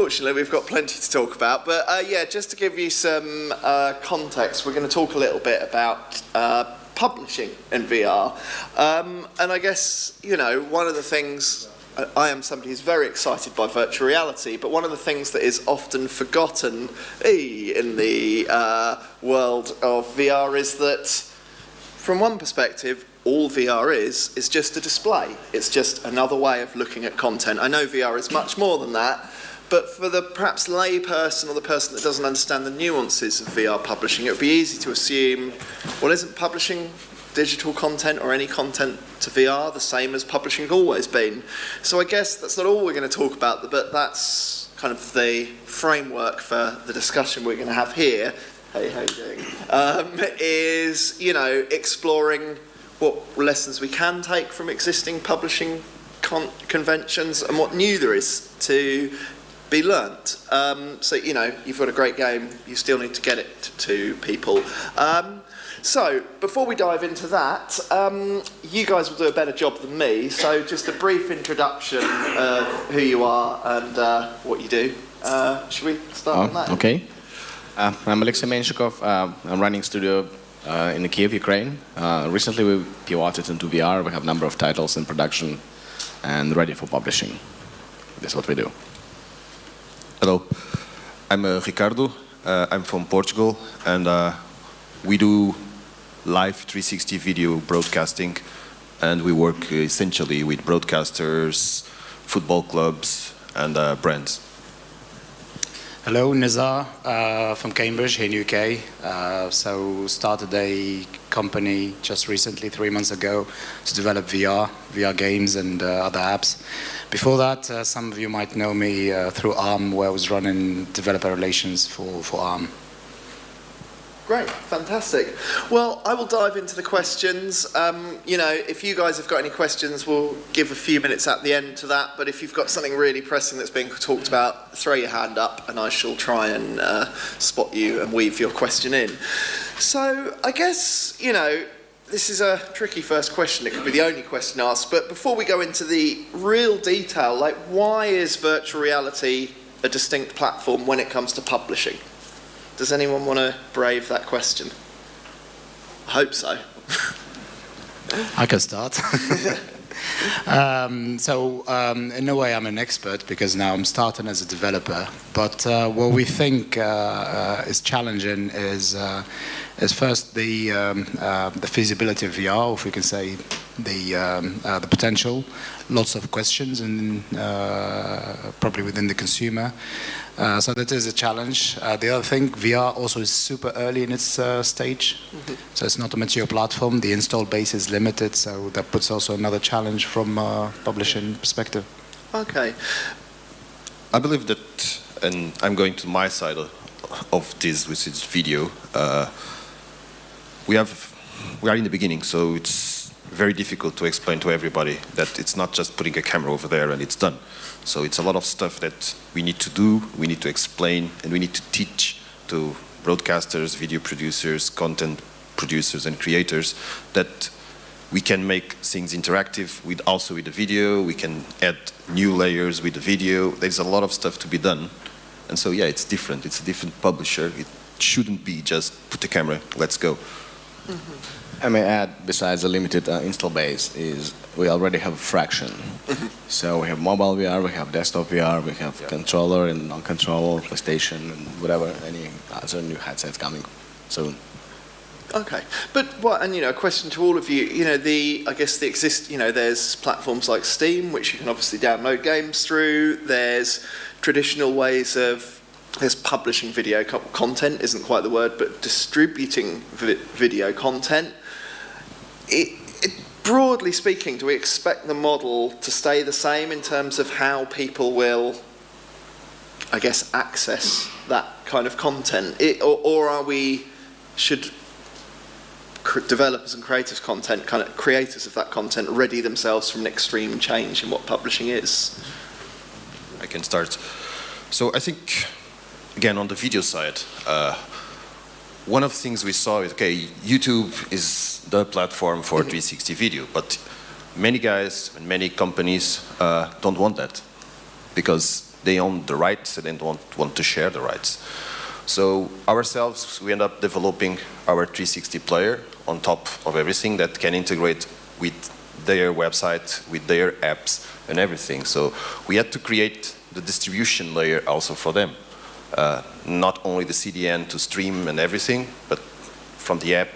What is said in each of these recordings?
unfortunately, we've got plenty to talk about. But yeah, just to give you some context, we're going to talk a little bit about publishing in VR. And I guess, you know, one of the things, I am somebody who's very excited by virtual reality, but one of the things that is often forgotten in the world of VR is that, from one perspective, all VR is just a display. It's just another way of looking at content. I know VR is much more than that, but for the perhaps lay person or the person that doesn't understand the nuances of VR publishing, it would be easy to assume, well, isn't publishing digital content or any content to VR the same as publishing always been? So I guess that's not all we're going to talk about, but that's kind of the framework for the discussion we're going to have here. Hey, how you doing? Is, you know, exploring what lessons we can take from existing publishing conventions and what new there is to be learnt. So, you know, you've got a great game, you still need to get it to people. So, before we dive into that, you guys will do a better job than me, so just a brief introduction of who you are and what you do. Should we start on that? Okay. I'm Alexey Menshikov. I'm running studio in Kiev, Ukraine. Recently we pivoted into VR. We have a number of titles in production and ready for publishing. That's what we do. Hello, I'm Ricardo. I'm from Portugal, and we do live 360 video broadcasting, and we work essentially with broadcasters, football clubs, and brands. Hello, Nizar from Cambridge here in UK. So started a company just recently, 3 months ago, to develop VR games and other apps. Before that, some of you might know me through ARM, where I was running developer relations for ARM. Great, fantastic. Well, I will dive into the questions. You know, if you guys have got any questions, we'll give a few minutes at the end to that. But if you've got something really pressing that's being talked about, throw your hand up and I shall try and spot you and weave your question in. So I guess, you know, this is a tricky first question. It could be the only question asked. But before we go into the real detail, like, why is virtual reality a distinct platform when it comes to publishing? Does anyone want to brave that question? I hope so. I can start. In a way I'm an expert because now I'm starting as a developer, but what we think is challenging is first the feasibility of VR, if we can say the potential. Lots of questions and probably within the consumer. So that is a challenge. The other thing, VR also is super early in its stage. Mm-hmm. So it's not a mature platform. The install base is limited, so that puts also another challenge from a publishing perspective. Okay. I believe that, and I'm going to my side of this, which is video. We are in the beginning, so it's very difficult to explain to everybody that it's not just putting a camera over there and it's done. So it's a lot of stuff that we need to do, we need to explain, and we need to teach to broadcasters, video producers, content producers and creators that we can make things interactive also with the video, we can add new layers with the video. There's a lot of stuff to be done. And so yeah, it's different. It's a different publisher. It shouldn't be just put the camera, let's go. Mm-hmm. I may add, besides the limited install base, is we already have a fraction. So we have mobile VR, we have desktop VR, we have controller and non-controller, PlayStation, and whatever, any other new headsets coming soon. Okay, but what? And you know, a question to all of you. You know, there's platforms like Steam, which you can obviously download games through. There's traditional ways of. There's publishing video content, isn't quite the word, but distributing video content. Broadly speaking, do we expect the model to stay the same in terms of how people will, I guess, access that kind of content? Or should developers and creators of that content ready themselves from an extreme change in what publishing is? I can start. So I think, again, on the video side, one of the things we saw is, okay, YouTube is the platform for 360 video, but many guys and many companies don't want that because they own the rights and they don't want to share the rights. So ourselves, we end up developing our 360 player on top of everything that can integrate with their website, with their apps and everything. So we had to create the distribution layer also for them. Not only the CDN to stream and everything, but from the app,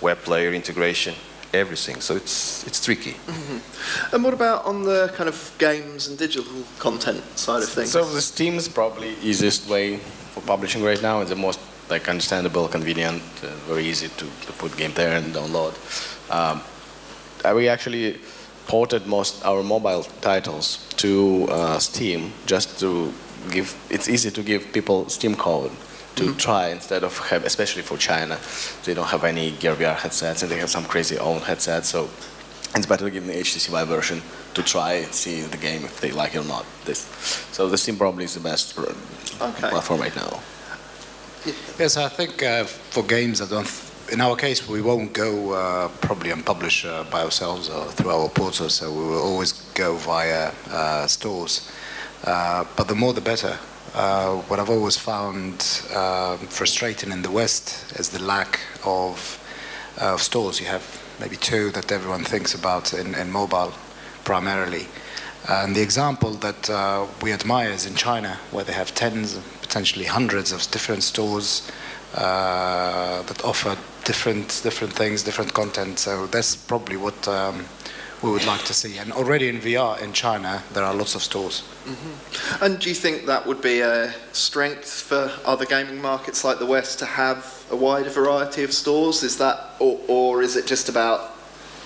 web player integration, everything. So it's tricky. Mm-hmm. And what about on the kind of games and digital content side of things? So the Steam is probably easiest way for publishing right now. It's the most like understandable, convenient, very easy to put game there and download. We actually ported most our mobile titles to Steam just to give. It's easy to give people Steam code to try instead of have, especially for China, they don't have any Gear VR headsets and they have some crazy own headsets. So it's better to give them the HTC Vive version to try and see the game if they like it or not. So the Steam probably is the best platform right now. Yes, I think for games, in our case, we won't go probably and publish by ourselves or through our portal, so we will always go via stores. But the more the better. What I've always found frustrating in the West is the lack of stores. You have maybe 2 that everyone thinks about in mobile primarily. And the example that we admire is in China, where they have tens, potentially hundreds of different stores that offer different things, different content. So that's probably what we would like to see. And already in VR in China, there are lots of stores. Mm-hmm. And do you think that would be a strength for other gaming markets like the West to have a wider variety of stores? Is that, or is it just about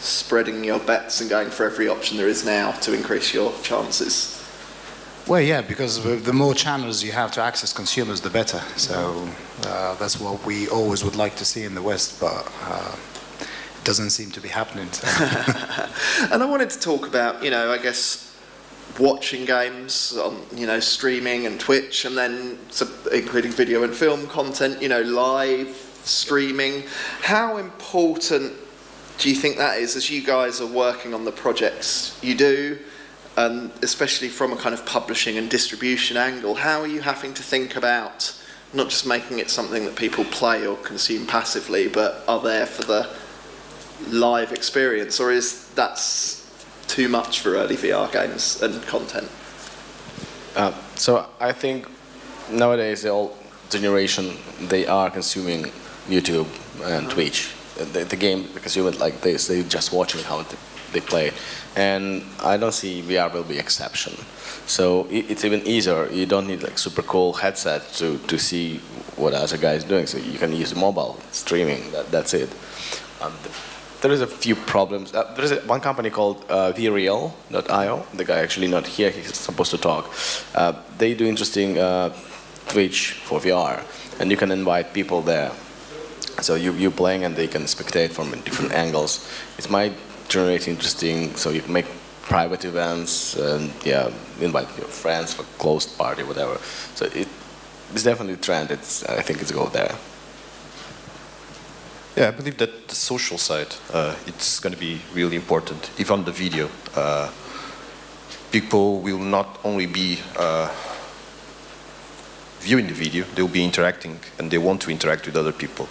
spreading your bets and going for every option there is now to increase your chances? Well, yeah, because the more channels you have to access consumers, the better. So that's what we always would like to see in the West, but it doesn't seem to be happening. So. And I wanted to talk about, I guess, watching games on, streaming and Twitch, and then including video and film content, live streaming. How important do you think that is as you guys are working on the projects you do? And especially from a kind of publishing and distribution angle, how are you having to think about not just making it something that people play or consume passively, but are there for the live experience, or is that too much for early VR games and content? So I think nowadays the old generation, they are consuming YouTube and Twitch. The game, they consume it like this, they're just watching how they play. And I don't see VR will be exception. So it's even easier. You don't need like super cool headset to see what other guys doing. So you can use mobile streaming. That's it. There is a few problems. There is one company called TheVirtualReport.biz. The guy actually not here. He's supposed to talk. They do interesting Twitch for VR, and you can invite people there. So you playing and they can spectate from different angles. It might generate interesting. So you can make private events and invite your friends for closed party, whatever. So it's definitely a trend. I think it's go there. Yeah, I believe that the social side, it's going to be really important. Even the video, people will not only be viewing the video, they will be interacting, and they want to interact with other people.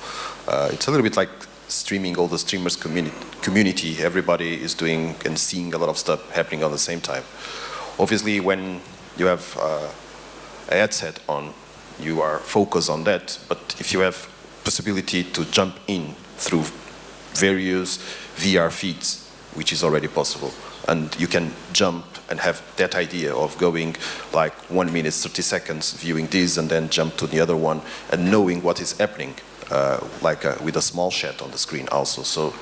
It's a little bit like streaming, all the streamers community. Everybody is doing and seeing a lot of stuff happening at the same time. Obviously, when you have a headset on, you are focused on that, but if you have possibility to jump in through various VR feeds, which is already possible, and you can jump and have that idea of going like 1 minute 30 seconds viewing this and then jump to the other one and knowing what is happening, with a small chat on the screen also. So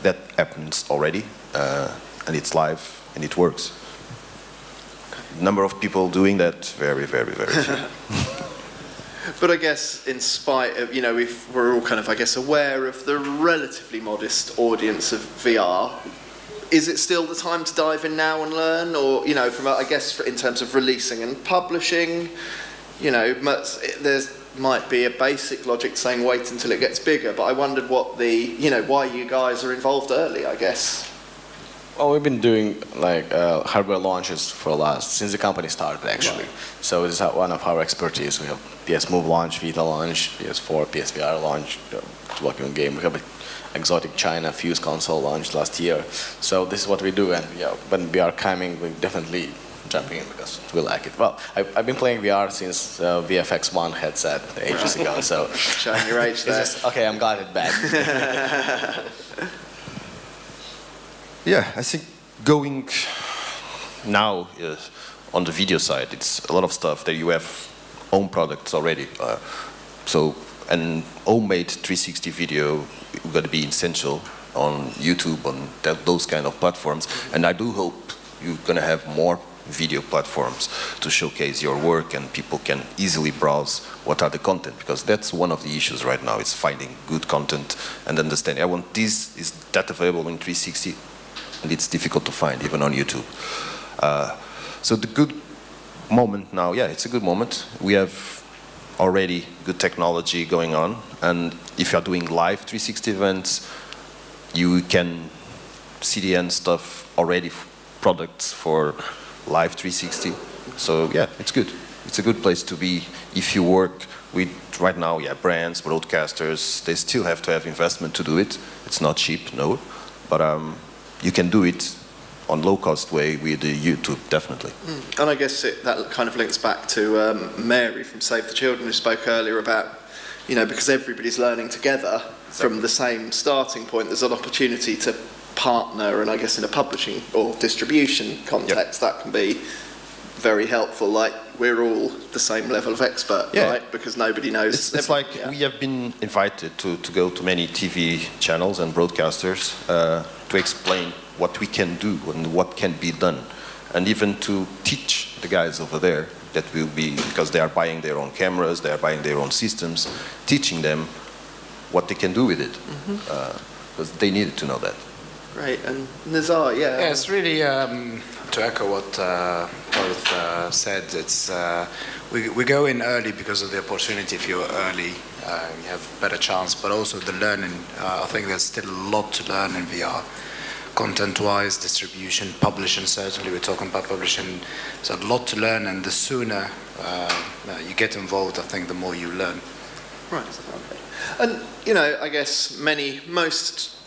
that happens already, and it's live and it works. Number of people doing that, very, very, very few. But I guess in spite of, we're all kind of, aware of the relatively modest audience of VR, is it still the time to dive in now and learn? Or, in terms of releasing and publishing, there might be a basic logic saying wait until it gets bigger, but I wondered what why you guys are involved early, I guess. Well, we've been doing like hardware launches since the company started actually. Right. So it's one of our expertise. We have PS Move launch, Vita launch, PS4, PSVR launch, working on game. We have an exotic China Fuse console launched last year. So this is what we do, and yeah, when VR coming, we definitely jumping in because we like it. Well, I've been playing VR since VFX1 headset ages ago. So showing your age there. Okay, I'm got it back. Yeah, I think going now on the video side, it's a lot of stuff that you have own products already. So an homemade 360 video is going to be essential on YouTube, on those kind of platforms. And I do hope you're going to have more video platforms to showcase your work and people can easily browse what are the content, because that's one of the issues right now, is finding good content and understanding. I want this, is that available in 360? And it's difficult to find, even on YouTube. So the good moment now, yeah, it's a good moment. We have already good technology going on, and if you're doing live 360 events, you can CDN stuff already, products for live 360. So yeah, it's good. It's a good place to be if you work with, right now, yeah, brands, broadcasters, they still have to have investment to do it. It's not cheap, no, but you can do it on low-cost way with YouTube, definitely. And I guess that kind of links back to Mary from Save the Children, who spoke earlier about, you know, because everybody's learning together from the same starting point, there's an opportunity to partner, and I guess in a publishing or distribution context, that can be very helpful. Like, we're all the same level of expert, right? Because nobody knows. It's like we have been invited to go to many TV channels and broadcasters to explain what we can do and what can be done, and even to teach the guys over there that will be, because they are buying their own cameras, they are buying their own systems, teaching them what they can do with it, because they needed to know that. Great. And Nizar, yeah, it's really to echo what both said. It's we go in early because of the opportunity. If you're early, you have a better chance. But also the learning. I think there's still a lot to learn in VR, content-wise, distribution, publishing. Certainly, we're talking about publishing. So a lot to learn, and the sooner you get involved, I think the more you learn. Right. And you know, I guess most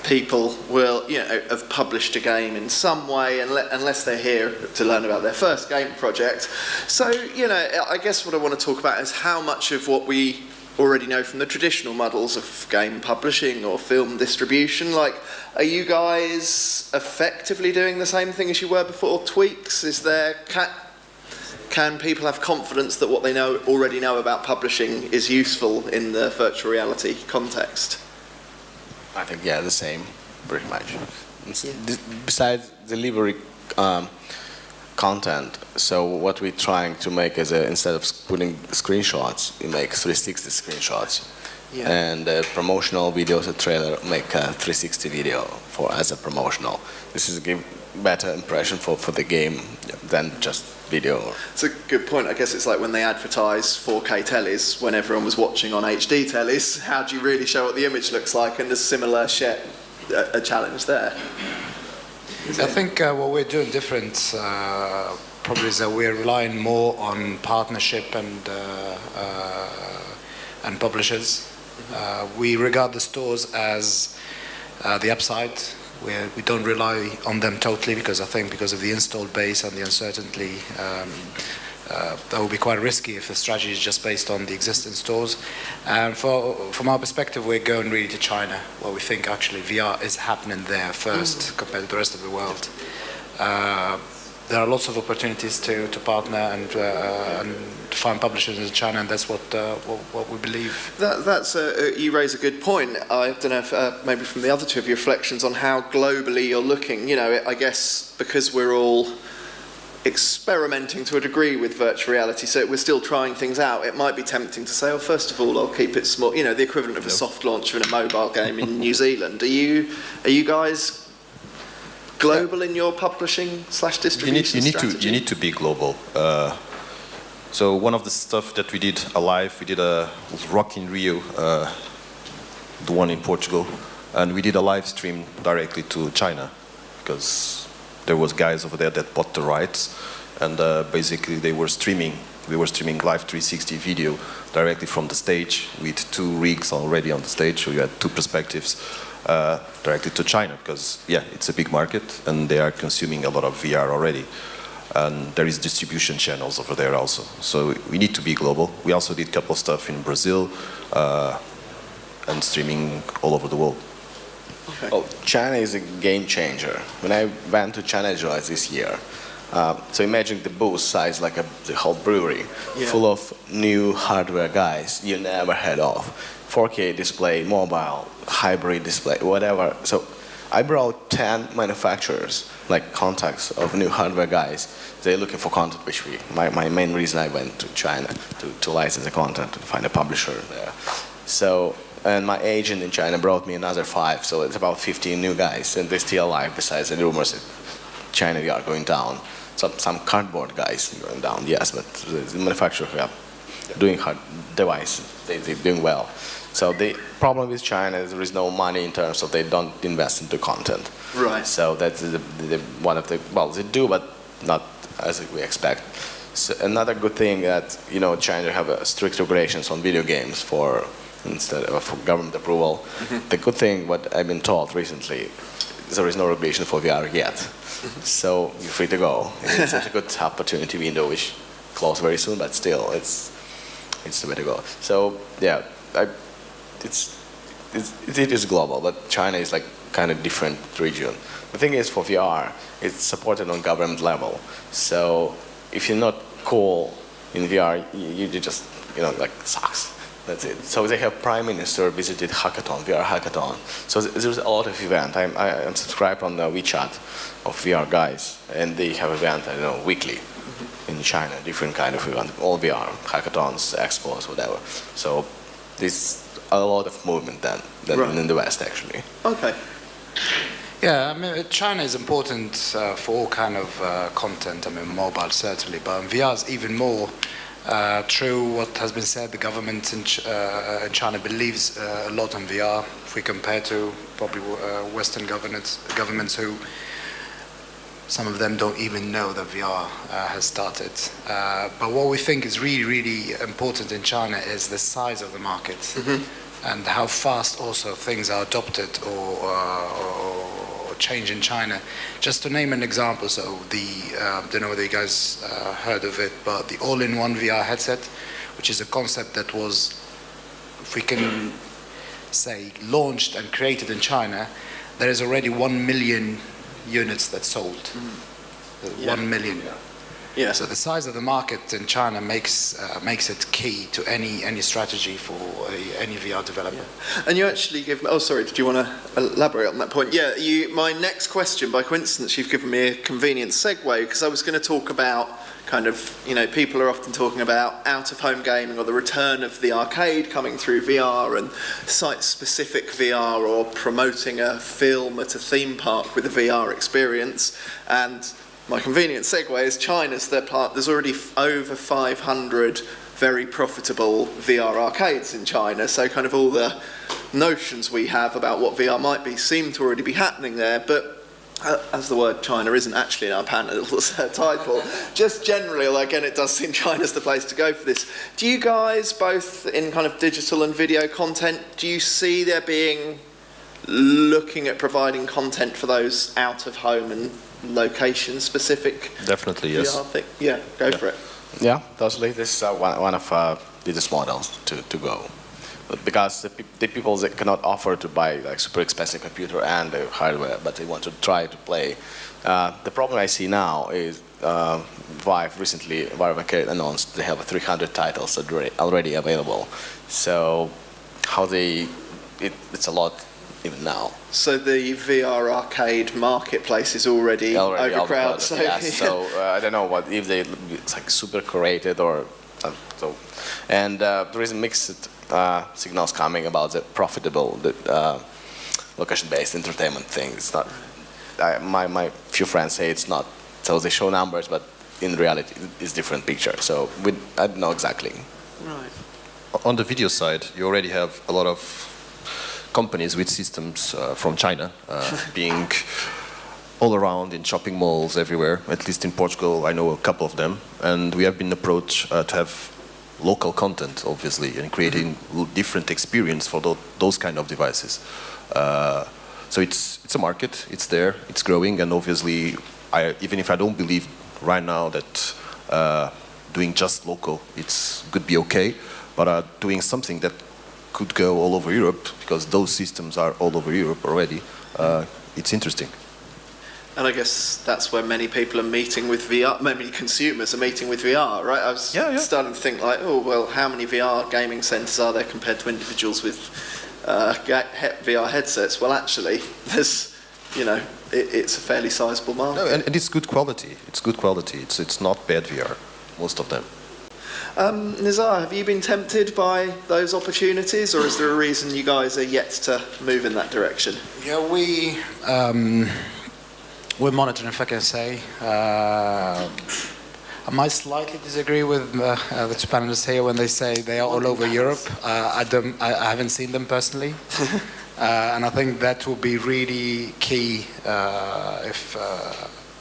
people will, you know, have published a game in some way, unless they're here to learn about their first game project. So, you know, I guess what I want to talk about is how much of what we already know from the traditional models of game publishing or film distribution, like, are you guys effectively doing the same thing as you were before? Tweaks? Is there, can people have confidence that what they already know about publishing is useful in the virtual reality context? I think, yeah, the same, pretty much. Besides delivery content, so what we're trying to make is, instead of putting screenshots, we make 360 screenshots. Yeah. And promotional videos, a trailer, make a 360 video as a promotional. This is a better impression for the game than just video. It's a good point. I guess it's like when they advertise 4K tellies when everyone was watching on HD tellies. How do you really show what the image looks like? And there's similar a challenge there. I think what we're doing different probably is that we're relying more on partnership and publishers. We regard the stores as the upside. We don't rely on them totally, because I think because of the installed base and the uncertainty, that would be quite risky if the strategy is just based on the existing stores. And from our perspective, we're going really to China, where we think actually VR is happening there first compared to the rest of the world. There are lots of opportunities to partner and to find publishers in China, and that's what we believe. That's you raise a good point. I don't know if maybe from the other two of your reflections on how globally you're looking. You know, I guess because we're all experimenting to a degree with virtual reality, so we're still trying things out. It might be tempting to say, "Oh, first of all, I'll keep it small." You know, the equivalent of a soft launch in a mobile game in New Zealand. Are you guys global in your publishing / distribution strategy? You need to be global. So one of the stuff that we did alive, we did was Rock in Rio, the one in Portugal, and we did a live stream directly to China. because there was guys over there that bought the rights, and basically they were streaming. We were streaming live 360 video directly from the stage with 2 rigs already on the stage, so you had 2 perspectives directly to China, because yeah, it's a big market and they are consuming a lot of VR already. And there is distribution channels over there also. So we need to be global. We also did a couple of stuff in Brazil and streaming all over the world. Okay. Well, China is a game changer. When I went to China this year, so imagine the booth size like the whole brewery, full of new hardware guys you never heard of. 4K display, mobile, hybrid display, whatever. So I brought 10 manufacturers, like contacts of new hardware guys. They're looking for content, which my main reason I went to China to license the content, to find a publisher there. So, and my agent in China brought me another 5, so it's about 15 new guys, and they're still alive besides the rumors that China VR going down. Some cardboard guys going down, yes, but the manufacturers are doing hard device, they're doing well. So the problem with China is there is no money in terms of they don't invest into content. Right. So that's one of the, well, they do, but not as we expect. So another good thing that, you know, China have strict regulations on video games for government approval. Mm-hmm. The good thing, what I've been told recently, there is no regulation for VR yet. Mm-hmm. So you're free to go. It's such a good opportunity window, which close very soon, but still, it's the way to go. So yeah, it is global, but China is like kind of different region. The thing is, for VR, it's supported on government level. So if you're not cool in VR, you just, you know, like sucks. That's it. So they have Prime Minister visited hackathon, VR hackathon. So there's a lot of event. I'm subscribed on the WeChat of VR guys, and they have event, I don't know, weekly in China, different kind of event, all VR, hackathons, expos, whatever. So there's a lot of movement than right. in the West, actually. Okay. Yeah, I mean, China is important for all kind of content. I mean, mobile certainly, but VR is even more true. What has been said, the government in China believes a lot in VR. If we compare to probably Western governments who, some of them don't even know that VR has started. But what we think is really, really important in China is the size of the market, mm-hmm. and how fast also things are adopted or change in China. Just to name an example, so I don't know whether you guys heard of it, but the all-in-one VR headset, which is a concept that was, if we can say, launched and created in China, there is already 1 million units that sold. Mm. 1 million. Yeah. So the size of the market in China makes it key to any strategy for any VR developer. Yeah. And you actually give. Oh, sorry. Did you want to elaborate on that point? Yeah. My next question, by coincidence, you've given me a convenient segue, because I was going to talk about kind of, you know, people are often talking about out-of-home gaming or the return of the arcade coming through VR and site-specific VR, or promoting a film at a theme park with a VR experience. And my convenient segue is China's their part. There's already over 500 very profitable VR arcades in China. So kind of all the notions we have about what VR might be seem to already be happening there. But as the word China isn't actually in our panel's title, just generally, again, it does seem China's the place to go for this. Do you guys, both in kind of digital and video content, do you see there being looking at providing content for those out-of-home and location-specific? Definitely, yes. VR thing? Yeah, go for it. Yeah, totally. This is one of business models to go. But because the people that cannot afford to buy like super expensive computer and the hardware, but they want to try to play. The problem I see now is Vive recently, Vive Arcade announced they have 300 titles already available. So how it's a lot even now. So the VR arcade marketplace is already overcrowded. So, yeah. So I don't know what if it's like super curated or so. And there is mixed signals coming about the profitable location-based entertainment thing. It's not. My few friends say it's not. So they show numbers, but in reality, it's different picture. So I don't know exactly. Right. On the video side, you already have a lot of companies with systems from China being all around in shopping malls everywhere. At least in Portugal, I know a couple of them, and we have been approached to have local content, obviously, and creating different experience for those kind of devices. So it's a market, it's there, it's growing, and obviously, even if I don't believe right now that doing just local, it's could be okay, but doing something that could go all over Europe, because those systems are all over Europe already, it's interesting. And I guess that's where many people are meeting with VR, many consumers are meeting with VR, right? I was starting to think like, oh, well, how many VR gaming centres are there compared to individuals with VR headsets? Well, actually, there's, you know, it's a fairly sizable market. No, and it's good quality. It's good quality. It's not bad VR, most of them. Nizar, have you been tempted by those opportunities, or is there a reason you guys are yet to move in that direction? Yeah, we're monitoring, if I can say. I might slightly disagree with the two panelists here when they say they are all over Europe. I haven't seen them personally. And I think that will be really key if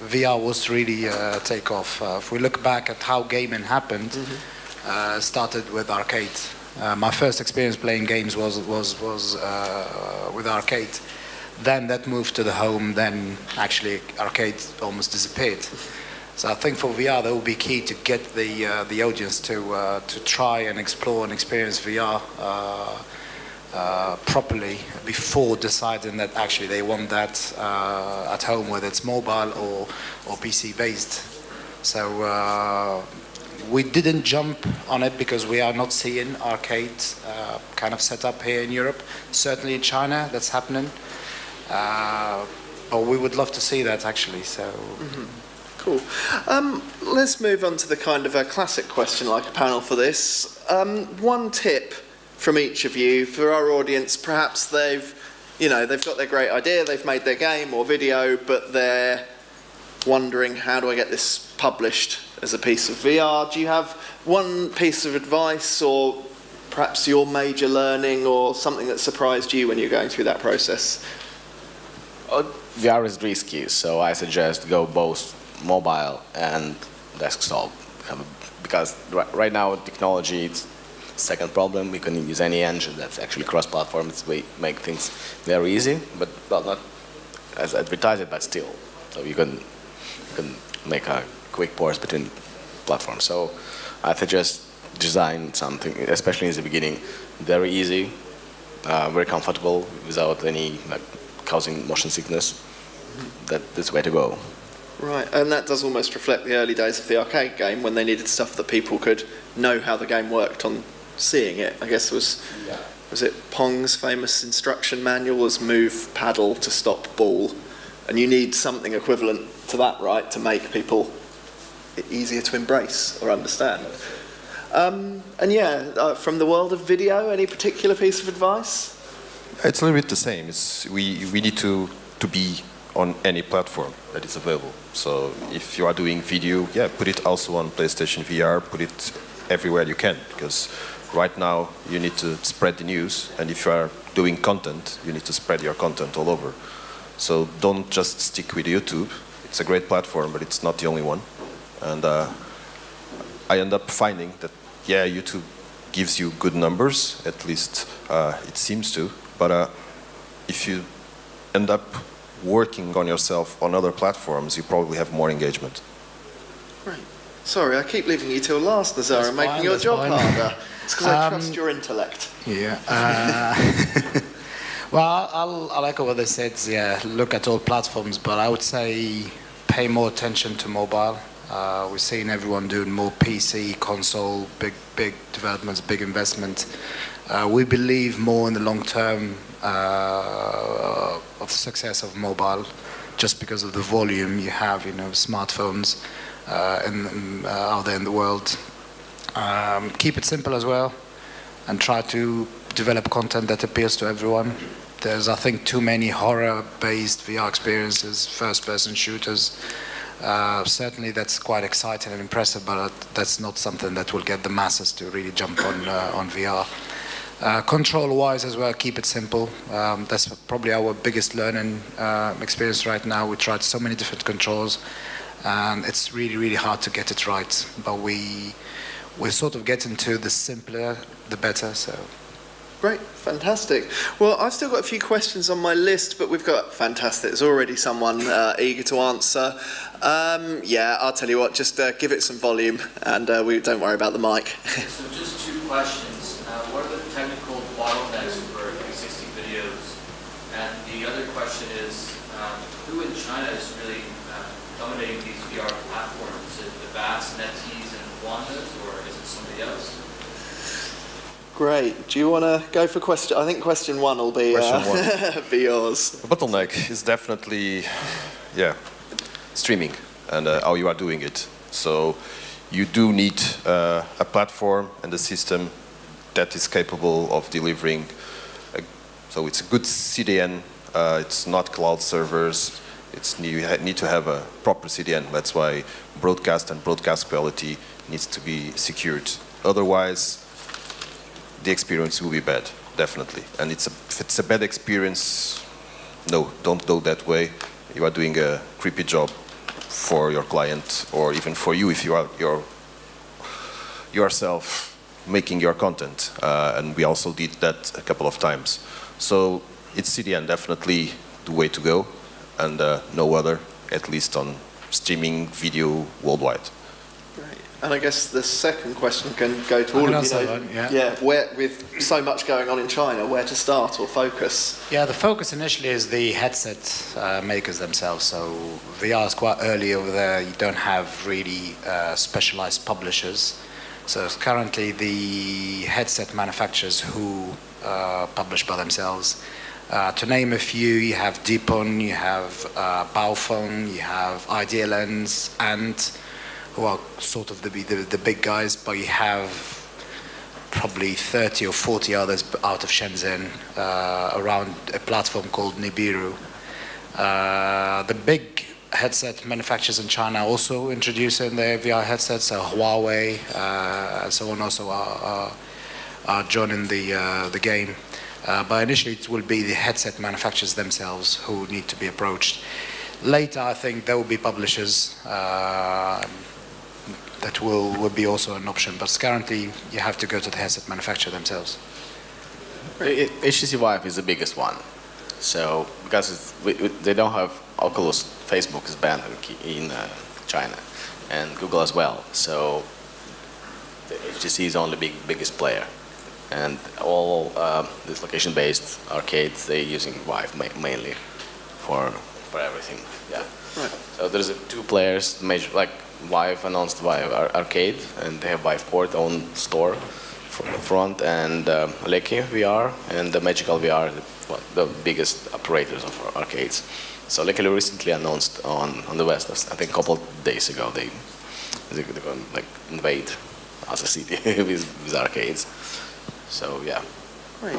VR was to really take off. If we look back at how gaming happened, started with arcade. My first experience playing games was with arcade. Then that moved to the home, then actually arcade almost disappeared. So I think for VR that will be key to get the audience to try and explore and experience VR properly before deciding that actually they want that at home, whether it's mobile or PC based. So we didn't jump on it because we are not seeing arcade kind of set up here in Europe. Certainly in China that's happening. But we would love to see that actually. So cool. Let's move on to the kind of a classic question, like a panel for this. One tip from each of you for our audience. Perhaps they've got their great idea, they've made their game or video, but they're wondering, how do I get this published as a piece of VR? Do you have one piece of advice, or perhaps your major learning, or something that surprised you when you're going through that process? VR is risky, so I suggest go both mobile and desktop, because right now technology, it's second problem. We can use any engine that's actually cross-platform. We make things very easy, but well, not as advertised, but still. So you can make a quick ports between platforms. So I suggest design something, especially in the beginning, very easy, very comfortable, without any causing motion sickness. That's the way to go. Right, and that does almost reflect the early days of the arcade game, when they needed stuff that people could know how the game worked on seeing it. I guess was it Pong's famous instruction manual was move paddle to stop ball, and you need something equivalent to that, right, to make people easier to embrace or understand. And from the world of video, any particular piece of advice? It's a little bit the same. We need to be on any platform that is available. So if you are doing video, put it also on PlayStation VR, put it everywhere you can, because right now you need to spread the news, and if you are doing content, you need to spread your content all over. So don't just stick with YouTube. It's a great platform, but it's not the only one. And I end up finding that, YouTube gives you good numbers, at least it seems to, but if you end up working on yourself on other platforms, you probably have more engagement. Right. Sorry, I keep leaving you till last, Nizar, and making your job harder. It's because I trust your intellect. Yeah. Well, I'll echo what they said. Yeah, look at all platforms, but I would say pay more attention to mobile. We're seeing everyone doing more PC, console, big developments, big investment. We believe more in the long term of the success of mobile, just because of the volume you have, smartphones out there in the world. Keep it simple as well, and try to develop content that appeals to everyone. There's, I think, too many horror-based VR experiences, first-person shooters. Certainly that's quite exciting and impressive, but that's not something that will get the masses to really jump on VR. Control-wise as well, keep it simple. That's probably our biggest learning experience right now. We tried so many different controls, and it's really, really hard to get it right. But we're sort of getting to the simpler, the better. So. Great, fantastic. Well, I've still got a few questions on my list, but we've got fantastic. There's already someone eager to answer. Yeah, I'll tell you what, just give it some volume, and we don't worry about the mic. So just two questions. What are the technical bottlenecks for existing videos? And the other question is, who in China is really dominating these VR platforms? Is it the VAS, NetEase, and Wandas, or is it somebody else? Great. Do you want to go for question? I think question one will be, be yours. The bottleneck is definitely, streaming and how you are doing it. So you do need a platform and a system that is capable of delivering. So it's a good CDN. It's not cloud servers. You need to have a proper CDN. That's why broadcast and broadcast quality needs to be secured. Otherwise, the experience will be bad, definitely. And if it's a bad experience, no, don't go that way. You are doing a creepy job for your client, or even for you if you are yourself making your content. And we also did that a couple of times. So it's CDN definitely the way to go, and no other, at least on streaming video worldwide. Great. And I guess the second question can go to all of you. Where, with so much going on in China, where to start or focus? Yeah, the focus initially is the headset makers themselves. So VR is quite early over there. You don't have really specialized publishers. So it's currently the headset manufacturers who publish by themselves. To name a few, you have Deepon, you have Baofeng, you have IdeaLens, and who are sort of the big guys, but you have probably 30 or 40 others out of Shenzhen around a platform called Nibiru. The big headset manufacturers in China also introducing their VR headsets, so Huawei and so on also are joining the game. But initially it will be the headset manufacturers themselves who need to be approached. Later I think there will be publishers that will be also an option, but currently you have to go to the headset manufacturer themselves. HTC Vive is the biggest one. So because they don't have Oculus, Facebook is banned in China, and Google as well. So the HTC is only biggest player, and all these location-based arcades they're using Vive mainly for everything. Yeah. Right. So there's two players, major like Vive announced Vive Arcade, and they have Viveport own store from the front, and Alexey VR and the Menshikov VR, the biggest operators of arcades. So Alexey recently announced on the West, I think a couple of days ago, they're going to like invade as a city with arcades. So yeah. Great.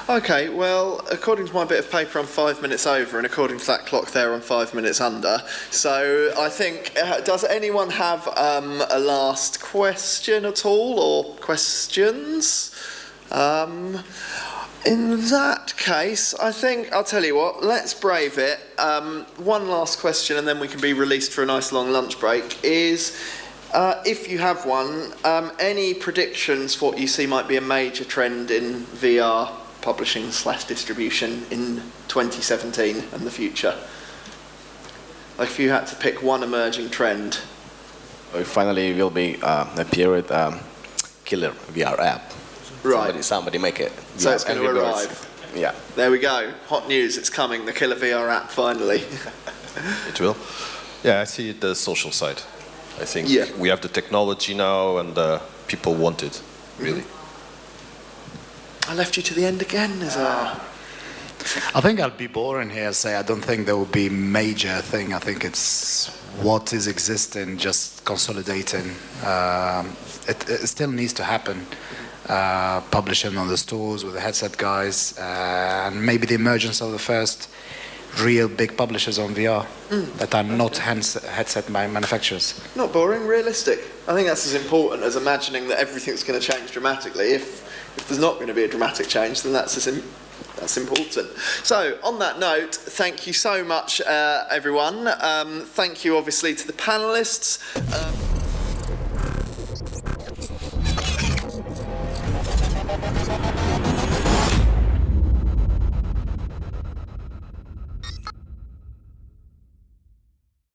Okay, well, according to my bit of paper, I'm 5 minutes over, and according to that clock there, I'm 5 minutes under. So I think, does anyone have a last question at all, or questions? In that case, I think, I'll tell you what, let's brave it. One last question, and then we can be released for a nice long lunch break, is... if you have one, any predictions for what you see might be a major trend in VR publishing / distribution in 2017 and the future? Like if you had to pick one emerging trend. Finally will be appear with killer VR app. Right. Somebody make it. So it's going to arrive. Yeah. There we go. Hot news, it's coming, the killer VR app finally. It will. Yeah, I see it the social side. I think we have the technology now, and people want it, really. I left you to the end again, Nizar. I think I'll be boring here, say I don't think there will be major thing. I think it's what is existing, just consolidating. It still needs to happen. Publishing on the stores with the headset guys, and maybe the emergence of the first real big publishers on VR that are not headset manufacturers. Not boring, realistic. I think that's as important as imagining that everything's going to change dramatically. If there's not going to be a dramatic change, then that's important. So, on that note, thank you so much, everyone. Thank you, obviously, to the panelists.